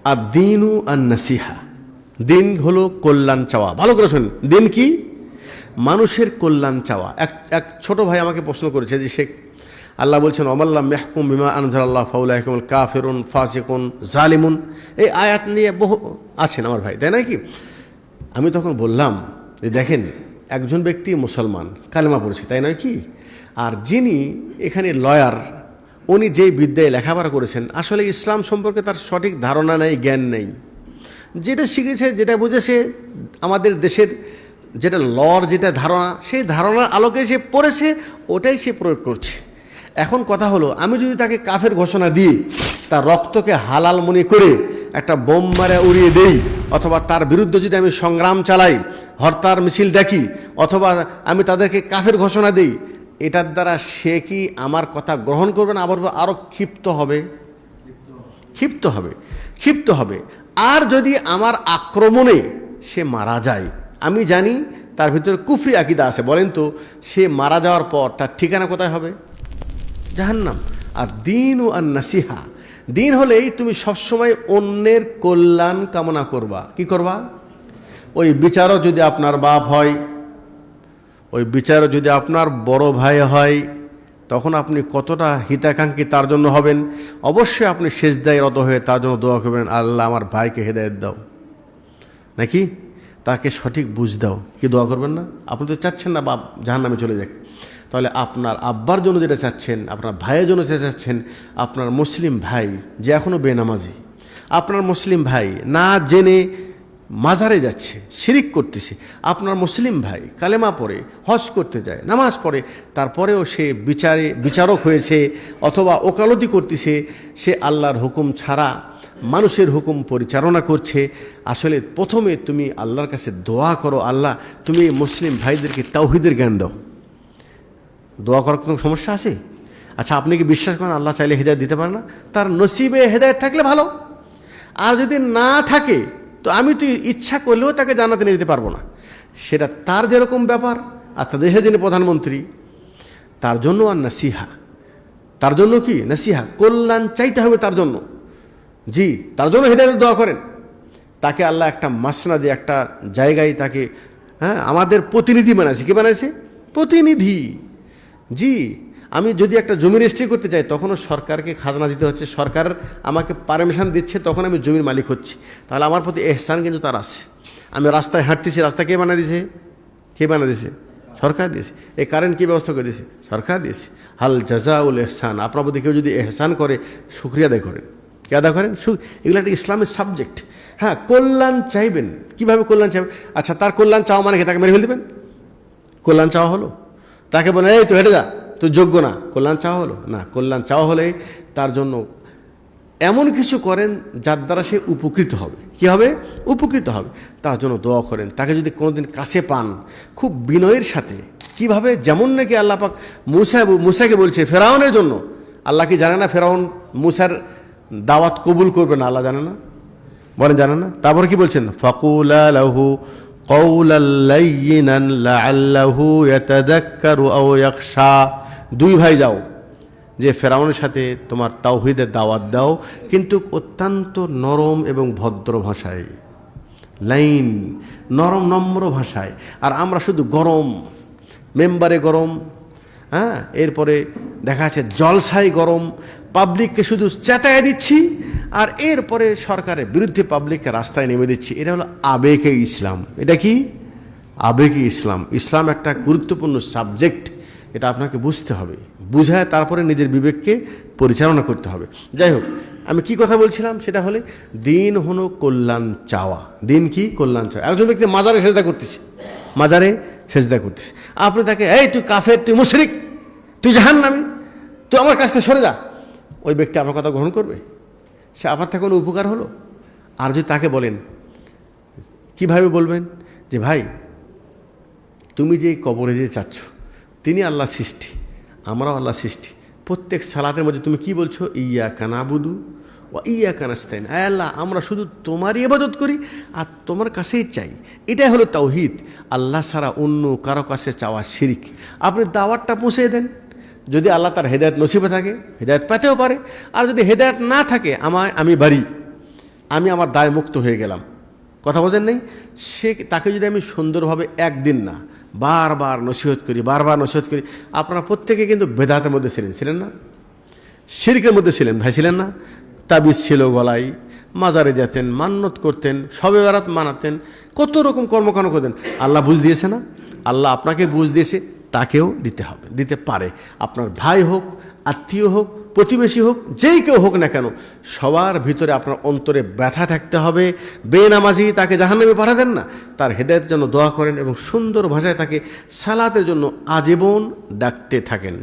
আর দিনু আর নাসিহা, দিন হলো কল্যাণ চাওয়া। ভালো করে শুনুন, দিন কি? মানুষের কল্যাণ চাওয়া। এক ছোট ভাই আমাকে প্রশ্ন করেছে যে শেখ, আল্লাহ বলছেন অমাল্লাম মেহকুম বিমা আনজালাল্লাহ ফাউলাইকুমুল কাফিরুন ফাসিকুন জালিমুন, এই আয়াত নিয়ে বহু আছেন আমার ভাই, তাই নয় কি? আমি তখন বললাম যে দেখেন, একজন ব্যক্তি মুসলমান কালেমা পড়েছে, তাই নয় কি? আর যিনি এখানে লয়ার, উনি যেই বিদ্যায় লেখাপড়া করেছেন, আসলে ইসলাম সম্পর্কে তার সঠিক ধারণা নেই, জ্ঞান নেই। যেটা শিখেছে, যেটা বুঝেছে, আমাদের দেশের যেটা লর যেটা ধারণা, সেই ধারণার আলোকে সে পড়েছে, ওটাই সে প্রয়োগ করছে। এখন কথা হলো, আমি যদি তাকে কাফের ঘোষণা দিই, তার রক্তকে হালাল মনে করে একটা বোম মারে উড়িয়ে দেই, অথবা তার বিরুদ্ধে যদি আমি সংগ্রাম চালাই, হরতাল মিছিল ডাকি, অথবা আমি তাদেরকে কাফের ঘোষণা দিই, এটার দ্বারা সে কি আমার কথা গ্রহণ করবে না আরও ক্ষিপ্ত হবে? ক্ষিপ্ত হবে। আর যদি আমার আক্রমণে সে মারা যায়, আমি জানি তার ভিতরে কুফরি আকীদা আছে, বলেন তো সে মারা যাওয়ার পর তার ঠিকানা কোথায় হবে? জাহান্নাম। আর দিন ও আর নাসিহা, দিন হলেই তুমি সবসময় অন্যের কল্যাণ কামনা করবা। কি করবা? ওই বিচারক যদি আপনার বাপ হয়, ওই বিচারক যদি আপনার বড় ভাই হয়, তখন আপনি কতটা হিতাকাঙ্ক্ষী তার জন্য হবেন। অবশ্যই আপনি সেজদায় রত হয়ে তার জন্য দোয়া করবেন, আল্লাহ আমার ভাইকে হেদায়েত দাও, নাকি তাকে সঠিক বুঝ দাও। কি দোয়া করবেন না? আপনি তো চাচ্ছেন না বাপ জাহান্নামে চলে যাক। তাহলে আপনার আব্বার জন্য যেটা চাচ্ছেন, আপনার ভাইয়ের জন্য যেটা চাচ্ছেন, আপনার মুসলিম ভাই যে এখনও বেনামাজি, আপনার মুসলিম ভাই না জেনে মাজারে যাচ্ছে, শিরিক করতেছে, আপনার মুসলিম ভাই কালেমা পড়ে হজ করতে যায়, নামাজ পড়ে, তারপরেও সে বিচারক হয়েছে অথবা ওকালতি করতেছে, সে আল্লাহর হুকুম ছাড়া মানুষের হুকুম পরিচালনা করছে। আসলে প্রথমে তুমি আল্লাহর কাছে দোয়া করো, আল্লাহ তুমি মুসলিম ভাইদেরকে তাওহীদের জ্ঞান দাও। দোয়া করার কোনো সমস্যা আছে? আচ্ছা, আপনি কি বিশ্বাস করেন আল্লাহ চাইলে হেদায়েত দিতে পারে না? তার নসিবে হেদায়েত থাকলে ভালো, আর যদি না থাকে তো আমি তো ইচ্ছা করলেও তাকে জান্নাতে নিয়ে যেতে পারবো না। সেটা তার যেরকম ব্যাপার। আচ্ছা, দেশের যিনি প্রধানমন্ত্রী, তার জন্য আর নাসিহা, তার জন্য কি নাসিহা, কল্যাণ চাইতে হবে তার জন্য। জি, তার জন্য হেদায়েতের দোয়া করেন। তাকে আল্লাহ একটা মাসনা দিয়ে একটা জায়গায় তাকে আমাদের প্রতিনিধি বানাইছে। কি বানাইছে? প্রতিনিধি। জি, আমি যদি একটা জমি রেজিস্ট্রি করতে চাই, তখনও সরকারকে খাজনা দিতে হচ্ছে, সরকার আমাকে পারমিশন দিচ্ছে, তখন আমি জমির মালিক হচ্ছি। তাহলে আমার প্রতি এহসান কিন্তু তার আছে। আমি রাস্তায় হাঁটতেছি, রাস্তা কে বানিয়ে দিয়েছে? সরকার দিয়েছে। এই কারেন্ট কী ব্যবস্থা করে দিয়েছে? সরকার দিয়েছে। হাল জাযাউল এহসান, আপনার প্রতি কেউ যদি এহসান করে, শুকরিয়া আদায় করেন। কে আদায় করেন? এগুলো একটা ইসলামের সাবজেক্ট। হ্যাঁ, কল্যাণ চাইবেন। কীভাবে কল্যাণ চাইবেন? আচ্ছা, তার কল্যাণ চাওয়া মানে কি তাকে মেরে ফেলে দেবেন? কল্যাণ চাওয়া হলো? তাকে বলে এই তুই হেঁটে যা, তুই যোগ্য না, কল্যাণ চাওয়া হলো না? কল্যাণ চাওয়া হলে তার জন্য এমন কিছু করেন যার দ্বারা সে উপকৃত হবে। কি হবে? উপকৃত হবে। তার জন্য দোয়া করেন। তাকে যদি কোনোদিন কাছে পান, খুব বিনয়ের সাথে, কিভাবে, যেমন নাকি আল্লাহ পাক মুসাকে বলছে ফেরাউনের জন্য। আল্লাহ কি জানে না ফেরাউন মুসার দাওয়াত কবুল করবে না? আল্লাহ জানে না? বলেন জানে না? তারপর কি বলছেন? ফাকুলা লাহু কওলাল লাইয়িনান লাআল্লাহু ইয়াতাযাক্কারু আও ইয়াখশা। দুই ভাই যাও, যে ফেরাউনের সাথে তোমার তাওহীদের দাওয়াত দাও, কিন্তু অত্যন্ত নরম এবং ভদ্র ভাষায়, লাইন নরম নম্র ভাষায়। আর আমরা শুধু গরম, মেম্বারে গরম, এরপরে দেখা যাচ্ছে জলসায় গরম, পাবলিককে শুধু চেতায় দিচ্ছি, আর এরপরে সরকারের বিরুদ্ধে পাবলিককে রাস্তায় নেমে দিচ্ছি। এটা হলো আবেগে ইসলাম। এটা কি? আবেগে ইসলাম। ইসলাম একটা গুরুত্বপূর্ণ সাবজেক্ট, এটা আপনাকে বুঝতে হবে, বুঝায় তারপরে নিজের বিবেককে পরিচালনা করতে হবে। যাই হোক, আমি কি কথা বলছিলাম, সেটা হলে দিন হলো কল্যাণ চাওয়া। দিন কি? কল্যাণ চাওয়া। একজন ব্যক্তি মাজারে সেজদা করতেছে, আপনি তাকে এই তুই কাফের, তুই মুশরিক, তুই জাহান্নামী, তুই আমার কাছ থেকে সরে যা, ওই ব্যক্তি আপনার কথা গ্রহণ করবে? সে আপনার থেকে কোনো উপকার হলো? আর যদি তাকে বলেন, কিভাবে বলবেন যে ভাই তুমি যে কবরে যে চাচ্ছ, তিনি আল্লাহ সৃষ্টি, আমরাও আল্লাহ সৃষ্টি, প্রত্যেক সালাতের মধ্যে তুমি কি বলছো? ইয়্যাকা না'বুদু ওয়া ইয়্যাকা নাস্তাইন। আল্লাহ, আমরা শুধু তোমারই ইবাদত করি আর তোমার কাছেই চাই। এটাই হলো তাওহীদ। আল্লাহ ছাড়া অন্য কারো কাছে চাওয়া শিরিক। আপনি দাওয়াতটা পৌঁছে দেন, যদি আল্লাহ তার হেদায়েত নসিবে থাকে, হেদায়েত পেতেও পারে। আর যদি হেদায়েত না থাকে, আমি বাড়ি, আমি আমার দায় মুক্ত হয়ে গেলাম। কথা বোঝেন নেই? তাকে যদি আমি সুন্দরভাবে একদিন না বারবার নসিহত করি, আপনারা প্রত্যেকে কিন্তু বেদাতের মধ্যে ছিলেন না? শিরকের মধ্যে ছিলেন ভাই, ছিলেন না? তাবিজ ছিল গলায়, মাজারে যেতেন, মান্নত করতেন, শবে বারাত মানাতেন, কত রকম কর্মকাণ্ড করতেন। আল্লাহ বুঝ দিয়েছে না? আল্লাহ আপনাকে বুঝ দিয়েছে, তাকেও দিতে হবে, দিতে পারে। আপনার ভাই হোক, আত্মীয় হোক, প্রতিবেশী হোক, যেই কেউ হোক না কেন, সবার ভিতরে আপনার অন্তরে ব্যথা থাকতে হবে। বেনামাজি তাকে জাহান্নামে পাঠাতেন না, তার হেদায়েতের জন্য দোয়া করেন এবং সুন্দর ভাষায় তাকে সালাতের জন্য আজীবন ডাকতে থাকেন।